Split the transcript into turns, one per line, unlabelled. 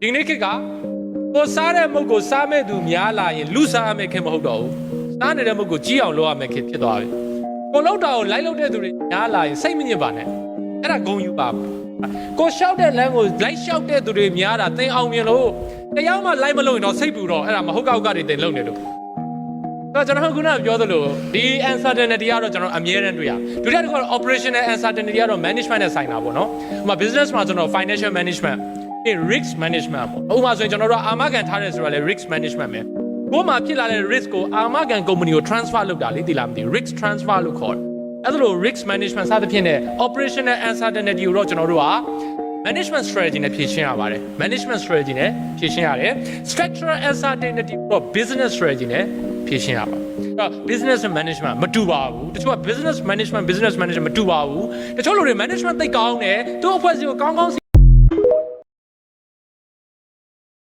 ဒီနေ့ခေတ်ကကိုစားတဲ့မုတ်ကိုစားမဲ့သူများလာရင်လူစားရမယ့်ခေတ်မဟုတ်တော့ဘူးစားနေတဲ့မုတ်ကိုကြီးအောင်လုပ်ရမယ့်ခေတ်ဖြစ်သွားပြီကိုလောက်တာကိုလိုက်လုပ်တဲ့သူတွေများလာရင်စိတ်မညစ်ပါနဲ့အဲ့ဒါဂုံယူပါကိုရှောက်တဲ့လမ်းကိုလိုက်ရှောက်တဲ့သူတွေများတာသင်အောင်မြင်လို့တရားမှလိုက်မလို့ရင်တော့စိတ်ပူတော့အဲ့ဒါမဟုတ်ကောက်ကတွေတင်လုပ်နေလို့ကျွန်တော်ခုနကပြောသလိုဒီ uncertainty ကတော့ကျွန်တော်အမြဲတမ်းတွေ့ရဒုတိယတစ်ခုကတော့ operational uncertainty ကတော့ management နဲ့ဆိုင်တာပေါ့နော်ဥပမာ business မှာကျွန်တော် financial management risk management ပေါ့ဥပမာဆိုရင်ကျွန်တော်တို့အာမခံထားတယ်ဆိုတာလေ risk management ပဲကိုယ်မှာဖြစ်လာတဲ့ risk ကိုအာမခံ company ကို transfer လုပ်တာလေသိလားမသိ risk transfer လို့ခေါ်တယ်အဲ့ဒါလို risk management စသဖြင့်နဲ့ operational uncertainty ကိုတော့ကျွန်တော်တို့ကmanagement strategy နဲ့ဖြည့်ရှင်းရပါတယ် management strategy နဲ့ဖြည့်ရှင်းရတယ် structural uncertainty တော့ business strategy နဲ့ဖြည့်ရှင်းရပါbusiness management မတူပါဘူးတချို့က business management မတူပါဘူးတချို့လူတွေ management သိကောင်းတယ်သူ့အဖွဲ့အစည်းကိုကောင်းကောင်း